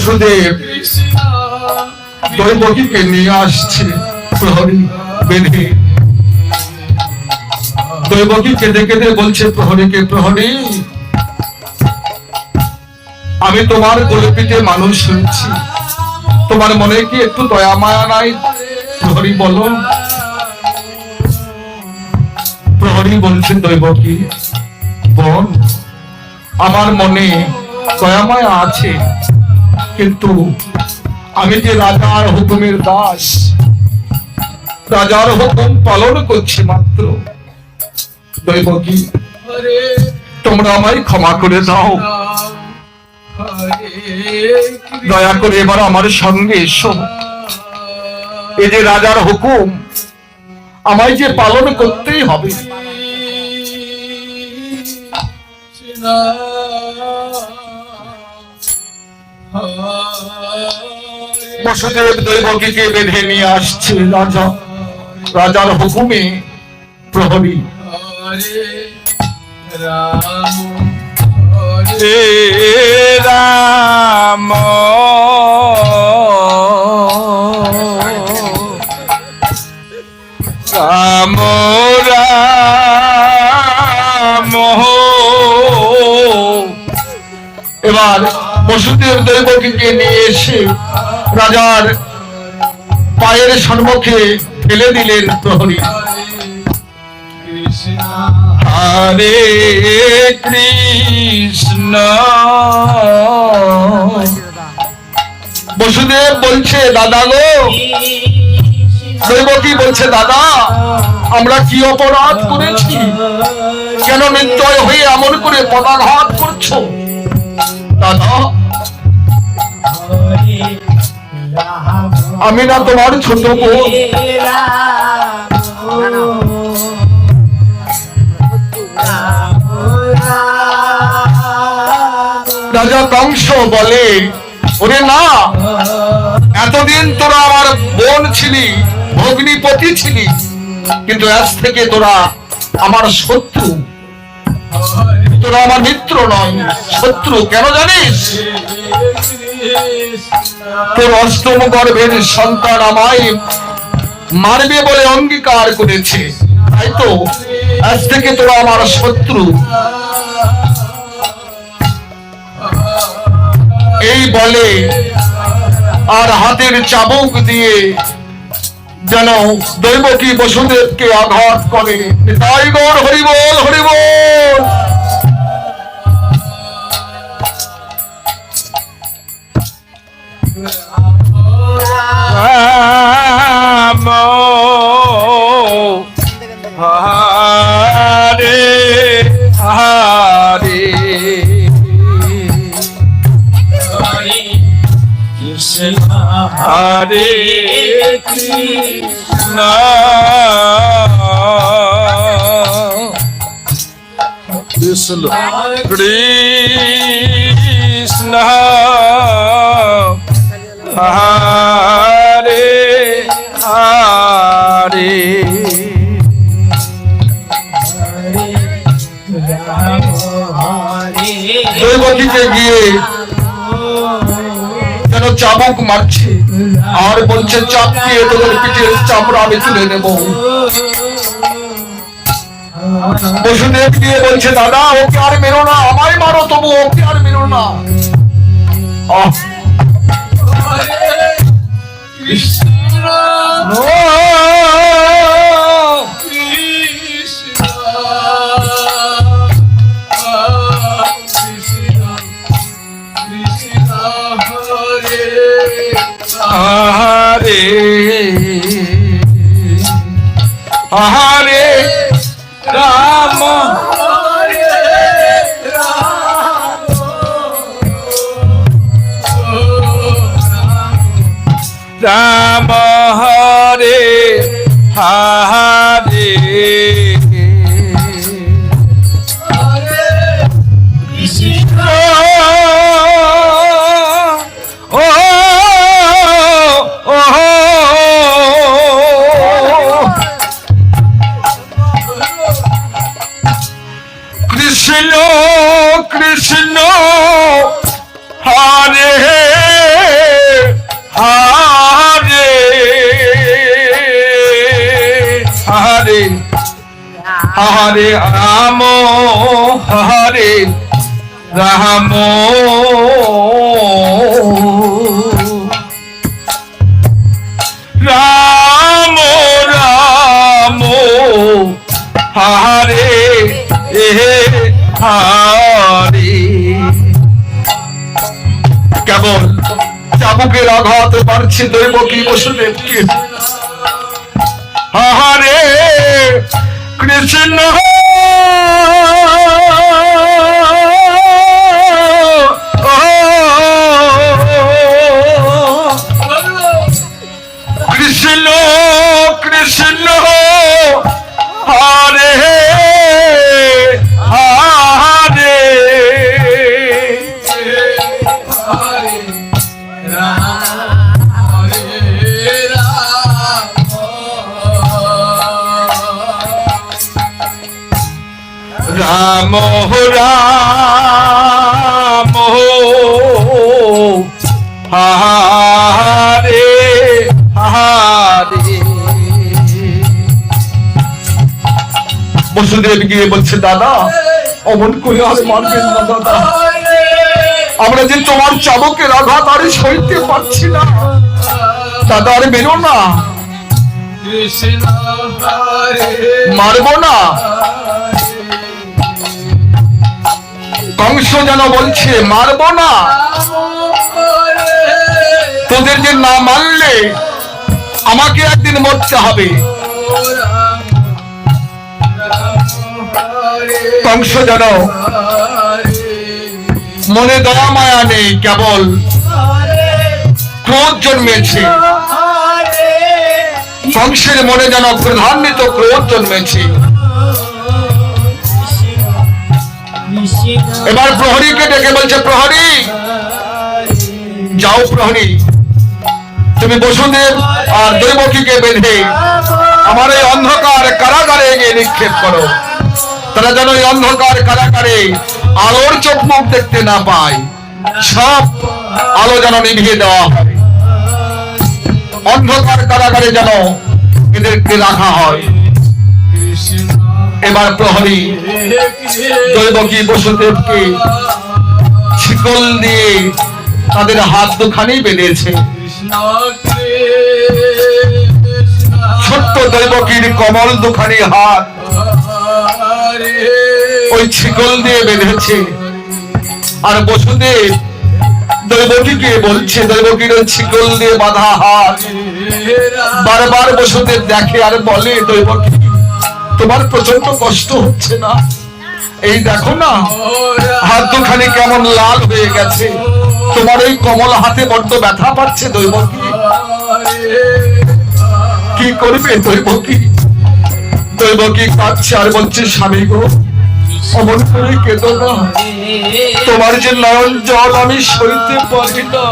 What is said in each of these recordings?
বসুদেব দৈবকীকে নিয়ে আসছে প্রহরী বেঁধে। দৈবকী কেঁদে কেঁদে বলছে প্রহরীকে, প্রহরী আমি তোমার গল্পিতে মানুষ হয়েছি, তোমার মনে কি একটু দয়া মায়া নাই? প্রহরী বলো। প্রহরী বলছে দৈবকী, বোন আমার মনে দয়া মায়া আছে, কিন্তু আমি যে রাজার হুকুমের দাস, রাজার হুকুম পালন করছি মাত্র। দৈবকী তোমরা আমায় ক্ষমা করে দাও, দয়া করে এবার আমার সঙ্গে এসো। এই যে রাজার হুকুম আমায় যে পালন করতেই হবে। বসুদেব দৈবকীকে বেঁধে নিয়ে আসছে রাজা, রাজার হুকুমে প্রহরী। রাম রাম রাম। এবার বসুদেব দৈবকীকে নিয়ে এসে রাজার পায়ের সম্মুখে ফেলে দিলেন প্রহরী। হরে কৃষ্ণ। বসুদেব বলছে দাদা গো, দৈবকী বলছে দাদা আমরা কি অপরাধ করেছি, কেন নির্দয় হয়ে এমন করে পদাঘাত করছো? দাদা আমি না তোমার ছোট বোন? রাজা কংস বলে, ওরে না, এতদিন তোরা আমার বোন ছিলি, ভগ্নিপতি ছিলি, কিন্তু আজ থেকে তোরা আমার শত্রু, তোরা আমার মিত্র নয়, শত্রু। কেন জানিস? তোর অষ্টম গর্ভের সন্তান আমায় মারবে বলে অঙ্গীকার করেছে, তাই তো আজ থেকে তোরা আমার শত্রু। এই বলে আর হাতের চাবুক দিয়ে যেন দৈবকী বসুদেবকে আঘাত করে। তাই গৌর হরি বল, হরি বল। রাম হরে হরে কৃষ্ণ হরে কৃষ্ণ কৃষ্ণ কৃষ্ণ হরে হরে। দৈবকীকে গিয়ে যেন চাবুক মারছে আর বলছে, চাপ দিয়ে তোদের পিঠের চামড়া আমি তুলে নেব। বসুদেব গিয়ে বলছে, দাদা ওকে আর মেরো না, আমায় মারো তবু ওকে আর মেরো না। হরে হরে রাম রাম হরে হরে কৃষ্ণ কৃষ্ণ কৃষ্ণ হরে হরে হরে হরে রাম হরে রাম রাম রাম হরে হরে। কেবল চাবুকের আঘাত পারছে দৈবকী বসুদেবকে। হরে কৃষ্ণ কৃষ্ণ কৃষ্ণ হরে হরে রাম রাম হরে হরে। বসুদেব গিয়ে বলছে, দাদা অমন করে আর মারবেন না দাদা, আমরা যে তোমার চাবুকের আঘাত আর সইতে পারছি না দাদা, আর বেরো না, মারবো না। কংস যেন বলছে, মারবো না, তোদের যে না মারলে আমাকে একদিন মরতে হবে। কংস যেন মনে দয়া মায়া নেই, কেবল ক্রোধ জন্মেছে। কংসের মনে যেন প্রধান্বিত ক্রোধ জন্মেছে। এবার প্রহরীকে ডেকে বলছে, প্রহরী যাও, প্রহরী তুমি বসুদেব আর দৈবকীকে বেঁধে আমার এই অন্ধকার কারাগারে গিয়ে নিক্ষেপ করো। তারা যেন এই অন্ধকার কারাগারে আলোর চোখ মুখ দেখতে না পায়, সব আলো যেন নিভিয়ে দেওয়া হয়। অন্ধকার কারাগারে যেন এদেরকে রাখা হয়। এবার প্রহরী দৈবকী বসুদেবকে শিকল দিয়ে তাদের হাত দুখানি বেঁধেছে। ছোট্ট দৈবকীর কমল দুখানি হাত ওই শিকল দিয়ে বেঁধেছে। আর বসুদেব দৈবকীকে বলছে, দৈবকীর ওই শিকল দিয়ে বাঁধা হাত বারবার বসুদেব দেখে আর বলে, দৈবকী তোমার প্রচন্ড কষ্ট হচ্ছে না? এই দেখো না, হাত দুখানি কেমন লাল হয়ে গেছে, তোমার এই কমল হাতে বড্ড ব্যথা পাচ্ছে দৈবকী, কি করবে দৈবকী? দৈবকী কাঁদছে আর বলছে, স্বামী গো অমন করে কেঁদো না, তোমার যে নয়ন জল আমি সইতে পারি না।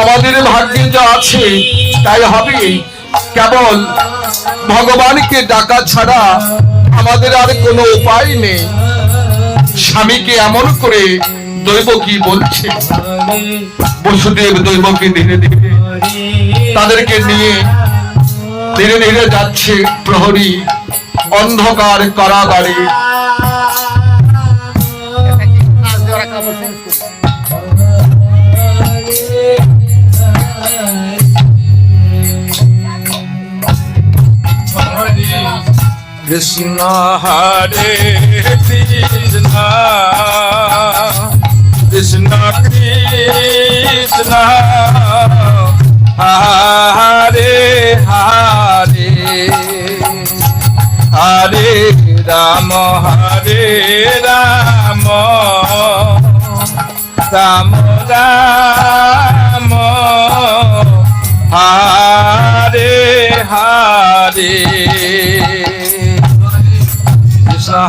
আমাদের ভাগ্যে যা আছে তাই হবে, কেবল ভগবানকে ডাকা ছাড়া আমাদের আর কোনো উপায় নেই। স্বামীকে এমন করে দৈবকী বলছে। বসুদেব দৈবকী ধীরে ধীরে তাদেরকে নিয়ে ধীরে ধীরে যাচ্ছে প্রহরী অন্ধকার কারাগারে। কৃষ্ণ হরে কৃষ্ণ কৃষ্ণ কৃষ্ণ হরে হরে হরে রাম রাম রাম হরে হরে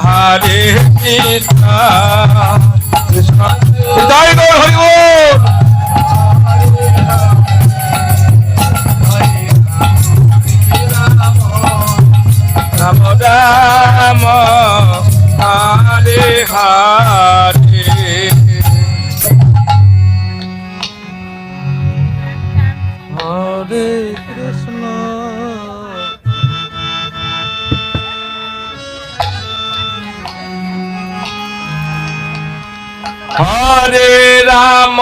হরে কৃষ্ণ কৃষ্ণ জয় গৌর হরি বল। Ram Ram Hare Hare Hare Ram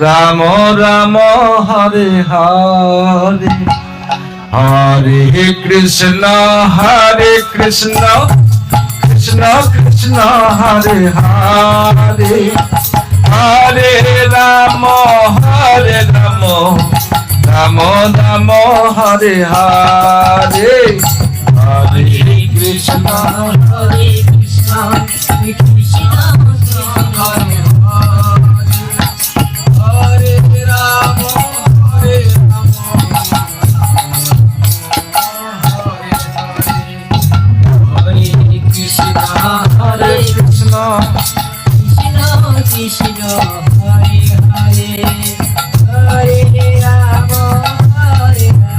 Ram Ram Hare Hare Hare Krishna Krishna Krishna Hare Hare Hare Ram Ram Ram Hare Hare Hare Krishna Hare Krishna, Krishna Hare Hare, Hare Rama, Hare Rama, Hare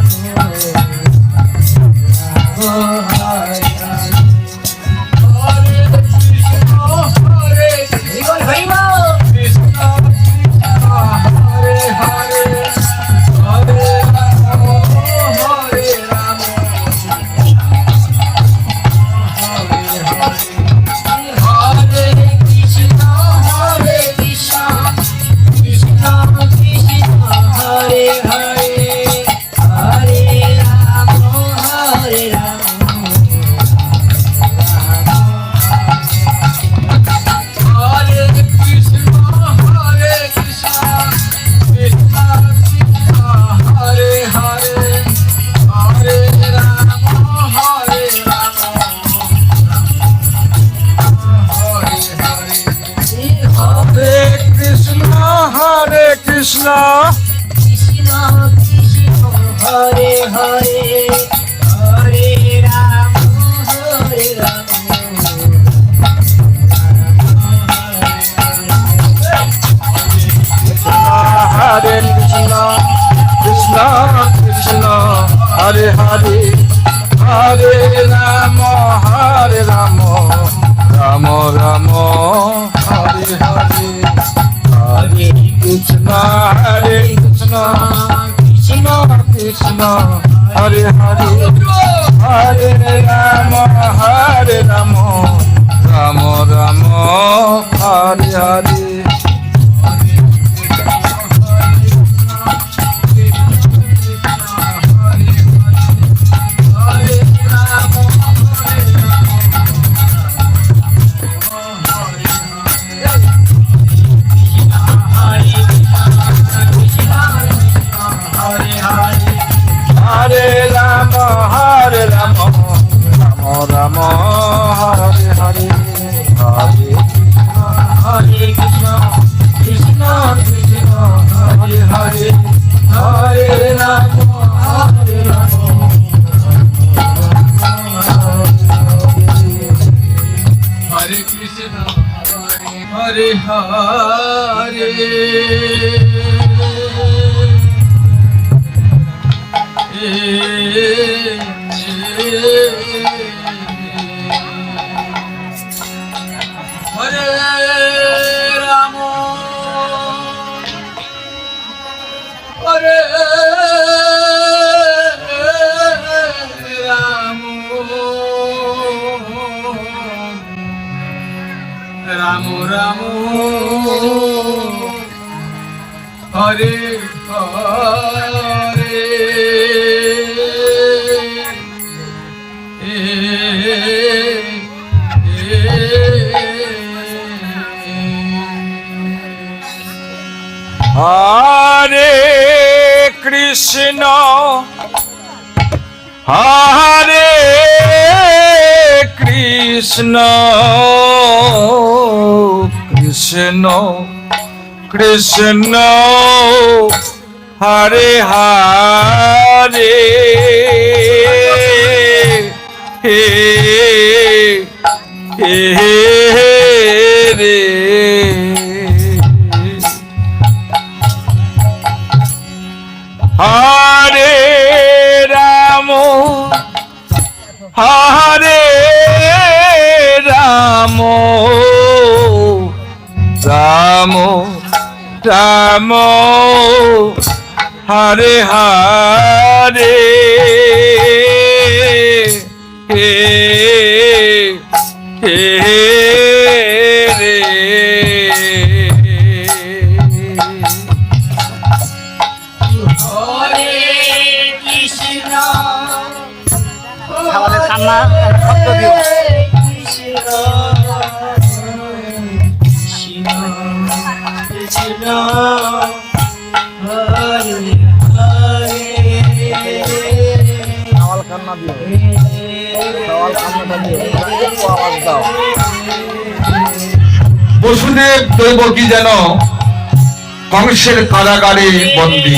Krishna, Hare Krishna Krishna, Krishna Hare Hare, Hare Rama, Hare Rama, Hare Krishna Krishna Krishna Hare Hare, Hare Rama, Hare Rama, Hare Krishna Krishna Krishna Hare Hare Hare Rama Rama Rama Hare Hare Hare Krishna Krishna Krishna Hare Hare Hare Rama Rama Rama Hare Hare Hare Rama Rama Rama Hare Hare Hare Krishna Krishna Krishna Hare Hare, Hare Rama, Hare Rama, Hare Krishna, Hare Hare Rama, Hare Ramo, Ramo, Hare Hare Krishna, Hare Krishna, Krishna Krishna, Hare Hare, Hare Ramo, Hare Ramo, Ramo Ramo, Hare Hare, Hare কান্না শব্দ দিও সওয়াল কান্না দিও সওয়াল কান্নাটা দিও একটু আওয়াজ দাও বসুদেব দৈবকী যেন কংসের কারাগারে বন্দী।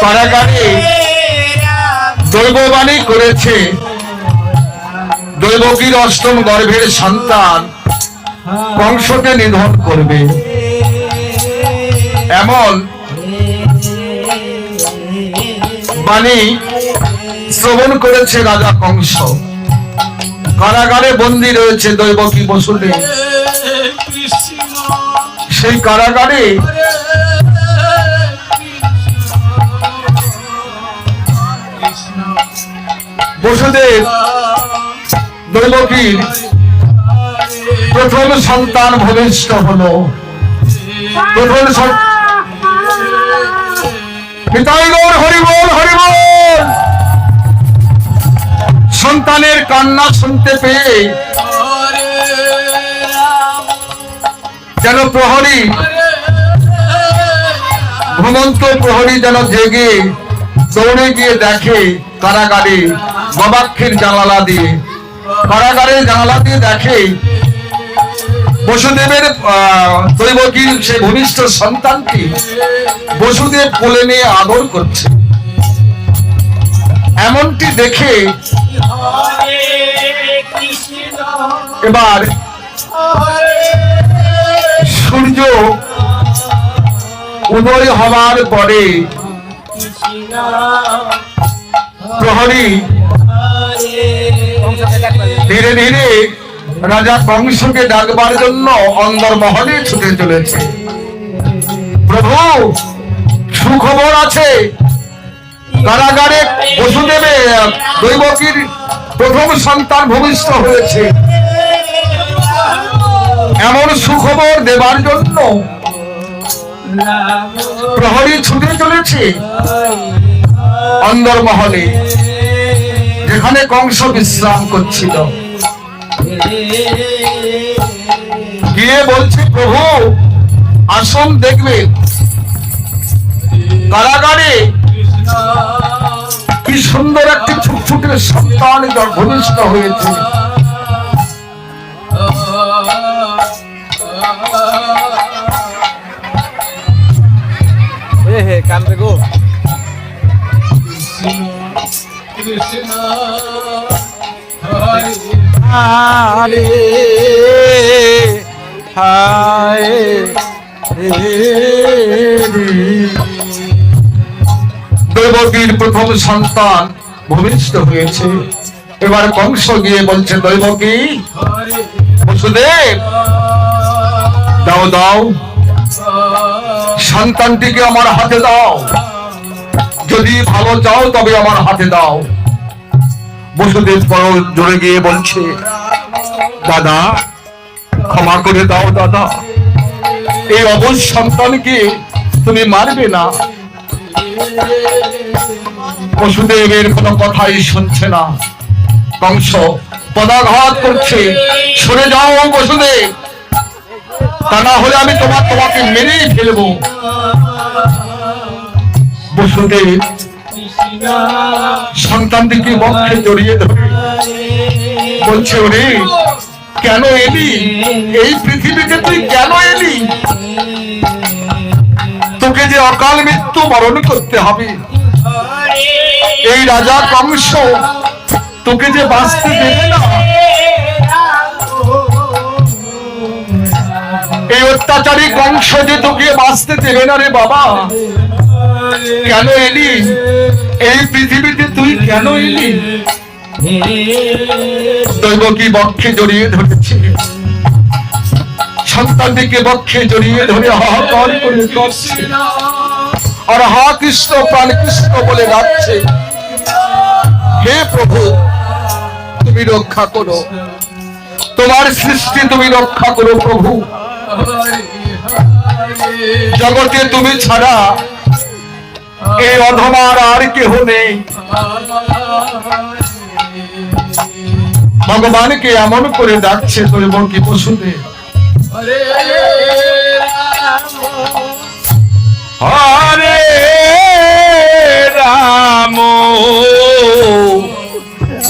কারাগারে দৈববাণী করেছে দৈবকীর অষ্টম গর্ভের সন্তান কংসকে নিধন করবে, এমন বাণী শ্রবণ করেছে রাজা কংস। কারাগারে বন্দী রয়েছে দৈবকী বসুদেব। সেই কারাগারে বসুদেব দৈবকীর প্রথম সন্তান ভূমিষ্ঠ হলো। প্রথম পিতাই গৌর হরিবল হরিবল। সন্তানের কান্না শুনতে পেয়ে যেন প্রহরী, ঘুমন্ত প্রহরী যেন জেগে দৌড়ে গিয়ে দেখে কারাগারে গবাক্ষের জানালা দিয়ে, কারাগারের জানালা দিয়ে দেখে বসুদেবের দৈবকীর সে ভূমিষ্ঠ সন্তানটি বসুদেব কোলে নিয়ে আদর করছে। এমনটি দেখে এবার সূর্য উদয় হওয়ার পরে প্রহরী ধীরে ধীরে রাজা কংসকে ডাকবার জন্য অন্দরমহলে ছুটে চলেছে। প্রভু, সুখবর আছে, কারাগারে বসুদেবে দৈবকীর প্রথম সন্তান ভূমিষ্ঠ হয়েছে। এমন সুখবর দেবার জন্য প্রহরী ছুটে চলেছে অন্দরমহলে, যেখানে কংস বিশ্রাম করছিল। গিয়ে বলছে, প্রভু আসুন দেখবেন কারাগারে কি সুন্দর একটি ছুটছুটের সন্তান ভূমিষ্ঠ হয়েছে। হে কান্দে গো হারে হায় দৈবকীর প্রথম সন্তান ভূমিষ্ঠ হয়েছে। এবার কংস গিয়ে বলছে, দৈবকী বসুদেব দাও দাও, সন্তানটিকে আমার হাতে দাও, যদি ভালো চাও তবে আমার হাতে দাও। বসুদেব বড় জোরে গিয়ে বলছে, দাদা ক্ষমা করে দাও দাদা, এই অবশ সন্তানকে তুমি মারবে না। বসুদেবের কোনো কথাই শুনছে না। কংস পদাঘাত করছে, সরে যাও বসুদেব, তা না হলে আমি তোমাকে মেরেই ফেলবো। বসুদেব সন্তানটিকে বক্ষে জড়িয়ে ধরে বলছে, ওরে কেন এলি এই পৃথিবীতে, তুই কেন এলি? তোকে যে অকাল মৃত্যু বরণ করতে হবে। এই রাজা কংস তোকে যে বাঁচতে দেবে না, এই অত্যাচারী কংস যে তোকে বাঁচতে দেবে না রে বাবা। কেন এলি এই পৃথিবীতে, তুই কেন এলি? দৈবকী বক্ষে জড়িয়ে ধরেছে, সন্তানটিকে বক্ষে জড়িয়ে ধরে হাহাকার করে কাঁদছে, আর হা কৃষ্ণ প্রাণ কৃষ্ণ বলে ডাকছে, হে প্রভু তুমি রক্ষা করো, তোমার সৃষ্টি তুমি রক্ষা করো প্রভু। জগতে তুমি ছাড়া এই অধমার আর কেহ নেই। ভগবানকে এমন করে ডাকছে দৈবকী বসুদেব। হরে হরে রাম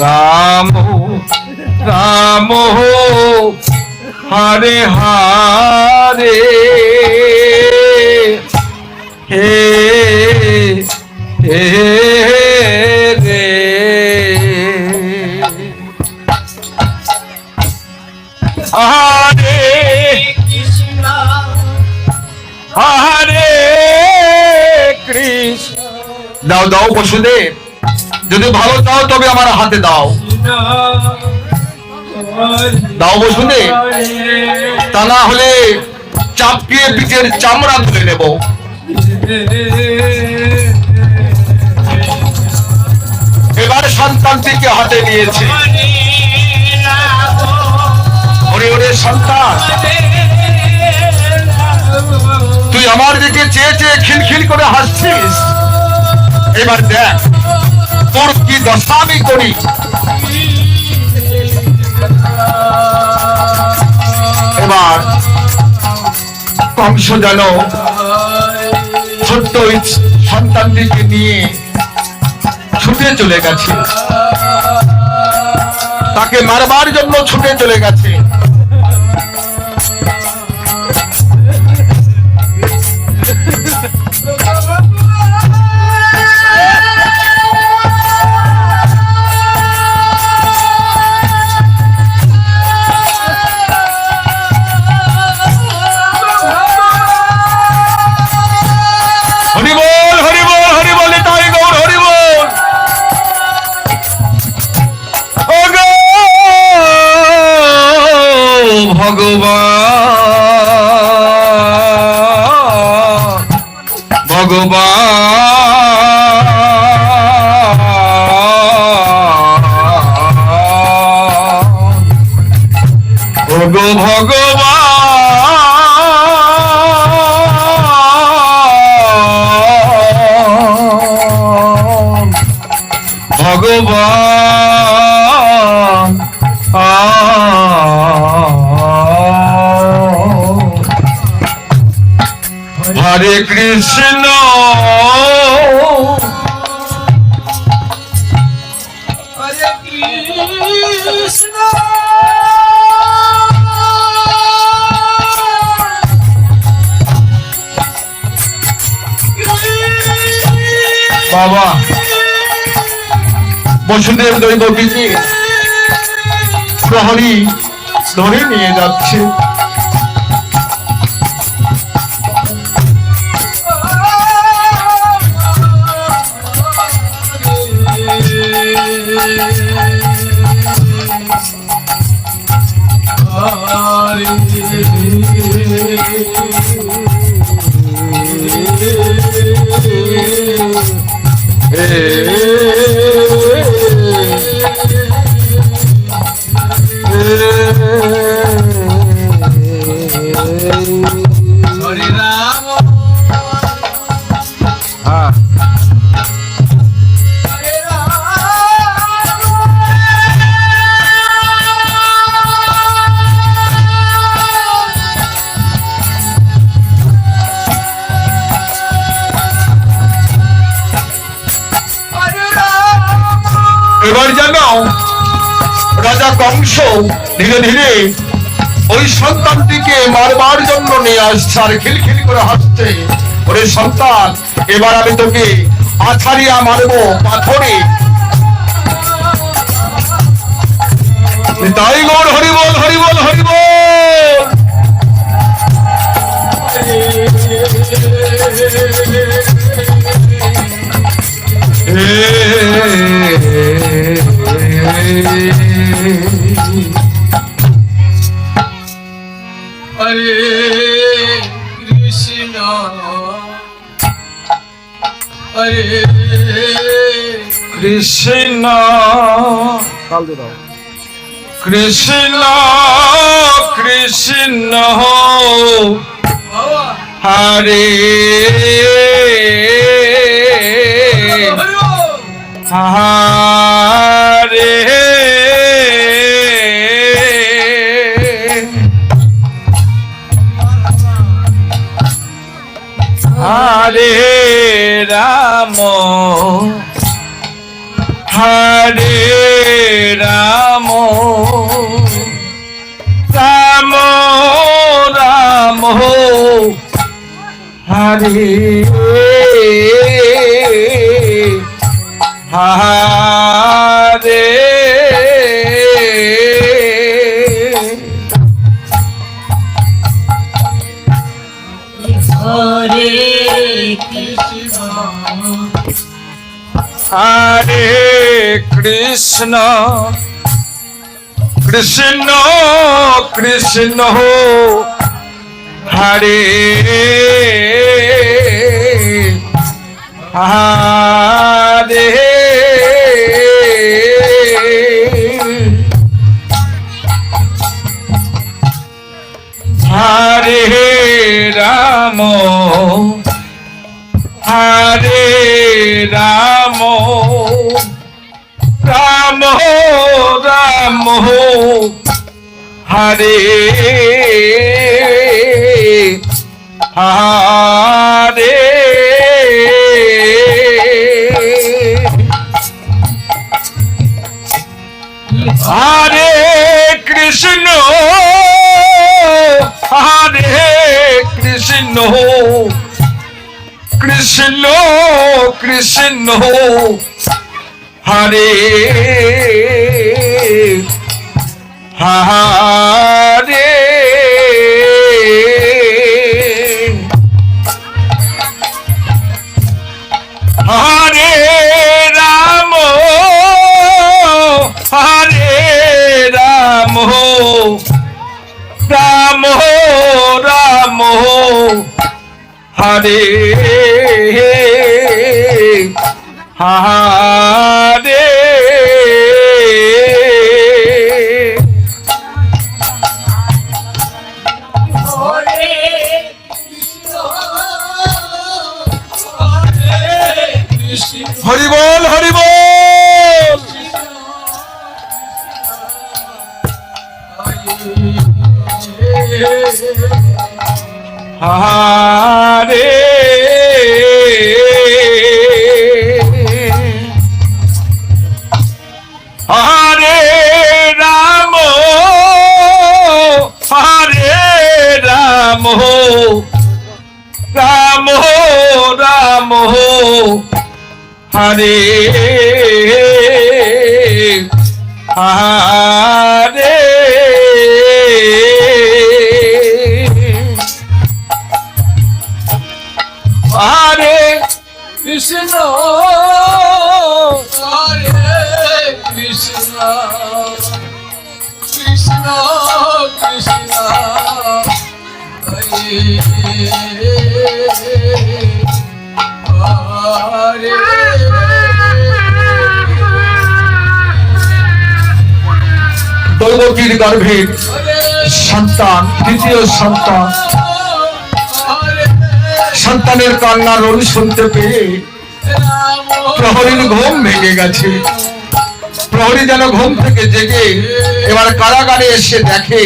রাম রাম হরে হরে হে হে রে হরে কৃষ্ণ হরে কৃষ্ণ। দাও দাও বসুদেব, যদি ভালো চাও তবে আমার হাতে দাও। দাও বসুদেব, তা না হলে চাপিয়ে পিঠের চামড়া তুলে নেব। এবার সন্তানটিকে হাতে নিয়েছে। ওরে ওরে সন্তান, তুই আমার দিকে চেয়ে চেয়ে খিলখিল করে হাসছিস। এবার দেখ তোর কি দশা আমি করি। এবার কংস যেন ছোট্ট ওই সন্তানটিকে নিয়ে ছুটে চলে গেছে, তাকে মারবার জন্য ছুটে চলে গেছে। হরিবল হরিবল হরিবল, তাই গৌর হরিবল। ও গো ভগবান ভগবান, ও গো ভগবান ভগবান। হরে কৃষ্ণ হরে কৃষ্ণ বাবা বসুদেব দৈবকীকে প্রহরী ধরে নিয়ে যাচ্ছে। হরে রাম হ্যাঁ হরে রাম হরে রাম। এবার জানো রাজা কংস ধীরে ধীরে ওই সন্তানটিকে মারবার জন্য নিয়ে আসছে আর খিলখিল করে হাসছে। ওরে সন্তান, এবার আমি তোকে আছাড়িয়া মারবো পাথরে। তাই গৌর হরিবল হরিবল হরিবল। হরে কৃষ্ণ হরে কৃষ্ণ কাল দিয়ে দাও। কৃষ্ণ কৃষ্ণ বাবা হরে হরে হরে রাম হরে রাম রাম রাম হরে হরে হরে কৃষ্ণ কৃষ্ণ কৃষ্ণ হরে হরে হরে রাম হরে রাম রাম রাম হরে হরে হরে কৃষ্ণ হরে কৃষ্ণ কৃষ্ণ কৃষ্ণ হরে হরে হরে রাম হরে রাম রাম রাম হরে হরে হরি বল হরি বল হরে হরে রাম হরে রাম রাম রাম হরে হরে হরে কৃষ্ণ হরে কৃষ্ণ কৃষ্ণ কৃষ্ণ হরে হরে দৈবকীর গর্ভের সন্তান দ্বিতীয় সন্তান সন্তানের কান্নার রোল শুনতে পেয়ে প্রহরীর ঘুম ভেঙে গেছে। প্রহরী যেন ঘুম থেকে জেগে এবার কারাগারে এসে দেখে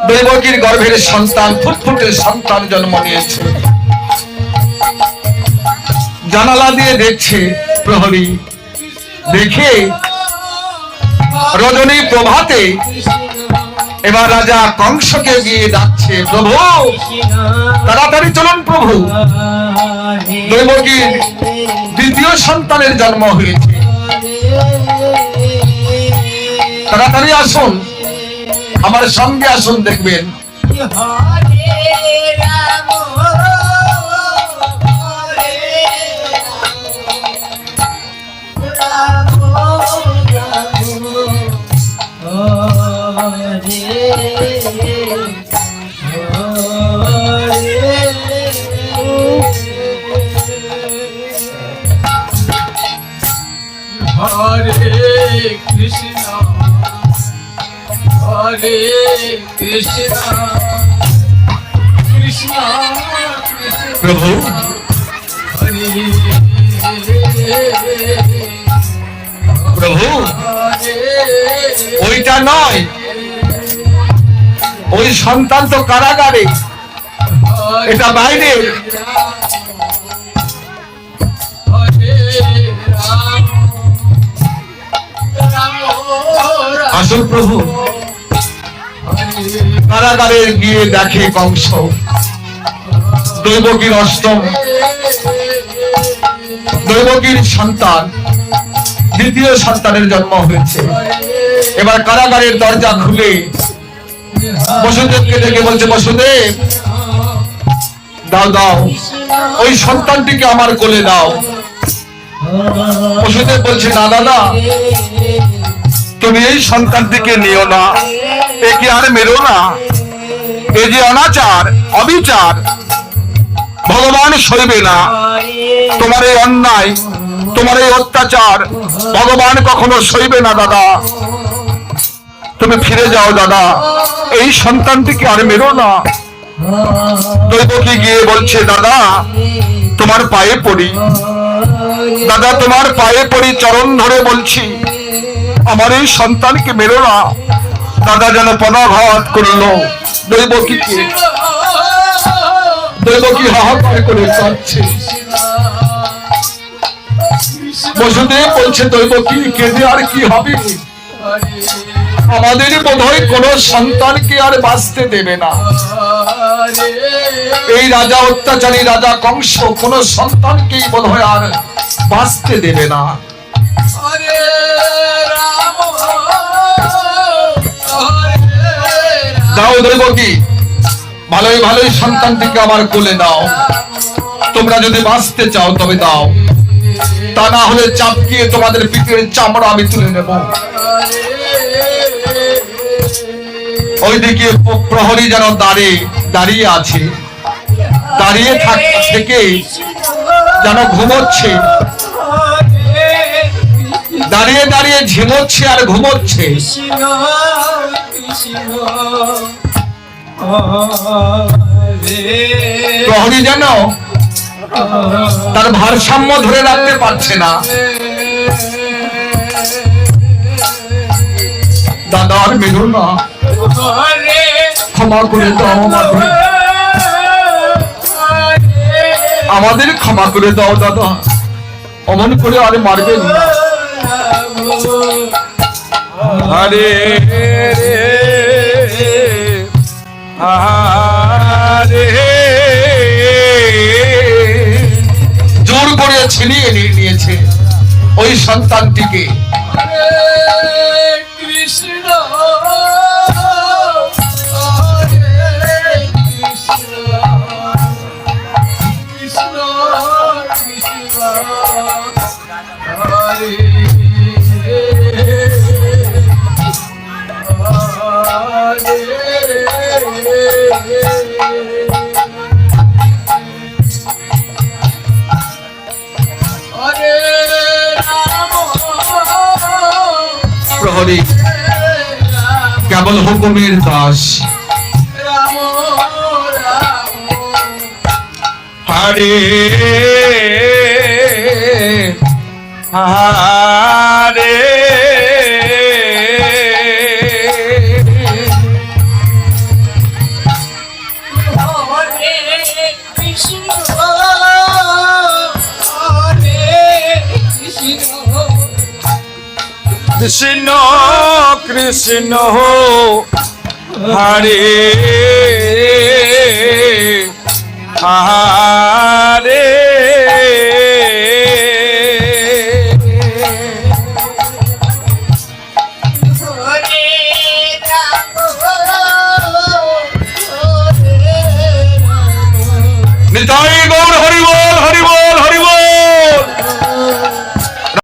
দৈবকীর গর্ভের সন্তান ফুটফুটে সন্তান জন্ম নিয়েছে। জানালা দিয়ে দেখছে প্রহরী, দেখে রজনী প্রভাতে এবার রাজা কংসকে গিয়ে ডাকছে, প্রভু তাড়াতাড়ি চলুন প্রভু, দৈবকীর দ্বিতীয় সন্তানের জন্ম হয়েছে, তাড়াতাড়ি আসুন, আমার সঙ্গে আসুন, দেখবেন। Hare Krishna, Hare Krishna, Krishna Krishna, প্রভু Hare প্রভু ওইটা নয়, ওই সন্তান তো কারাগারে, এটা বাইরে। আসল প্রভু কারাগারে গিয়ে দেখে কংস দৈবকীর অষ্টম, দৈবকীর সন্তান, দ্বিতীয় সন্তানের জন্ম হয়েছে। এবার কারাগারের দরজা খুলে বসুদেবকে ডেকে বলছে, বসুদেব দাও দাও, ওই সন্তানটিকে আমার কোলে দাও। বসুদেব বলছে, না দাদা, তুমি এই সন্তানটিকে নিও না, একে আর মেরো না, এ যে অনাচার, অবিচার, ভগবান সইবে না। তোমার এই অন্যায়, তোমার এই অত্যাচার ভগবান কখনো সইবে না দাদা, তুমি ফিরে যাও দাদা, এই সন্তানটিকে আর মেরো না। দৈবকী গিয়ে বলছে, দাদা তোমার পায়ে পড়ি, দাদা তোমার পায়ে পড়ি, চরণ ধরে বলছি, আমার এই সন্তানকে মেরো না। দাদা যেন পদাঘাত করলো দৈবকীকে, দৈবকী হাহাকার করে কাঁদছে। বসুদেব বলছে, দৈবকী কেঁদে আর কি হবে, আমাদের বোধহয় কোন সন্তানকে আর বাঁচতে দেবে না। এই রাজা অত্যাচারী রাজা কংস কোন সন্তানকেই বোধহয় আর বাঁচতে দেবে না। দাও দৈবকী, ভালোই ভালোই সন্তানটিকে আমার কোলে দাও, তোমরা যদি বাঁচতে চাও তবে দাও, তা না হলে চাপকিয়ে তোমাদের পিঠের চামড়া আমি তুলে নেব। ওইদিকে প্রহরী যেন দাঁড়িয়ে আছে, দাঁড়িয়ে থেকে যেন ঘুমোচ্ছে, দাঁড়িয়ে দাঁড়িয়ে ঝিমোচ্ছে আর ঘুমোচ্ছে। প্রহরী যেন তার ভারসাম্য ধরে রাখতে পারছে না। দাদা আর মেরো না, ক্ষমা করে দাও আমাদের ক্ষমা করে দাও দাদা, অমন করে আর মারবেন না। আরে আরে জোর করে ছিনিয়ে নিয়েছে ওই সন্তানটিকে। কৃষ্ণ কৃষ্ণ কৃষ্ণ হরে প্রহরী কেবল হুকুমের দাস, হরে হরে কৃষ্ণ কৃষ্ণ হরে হরে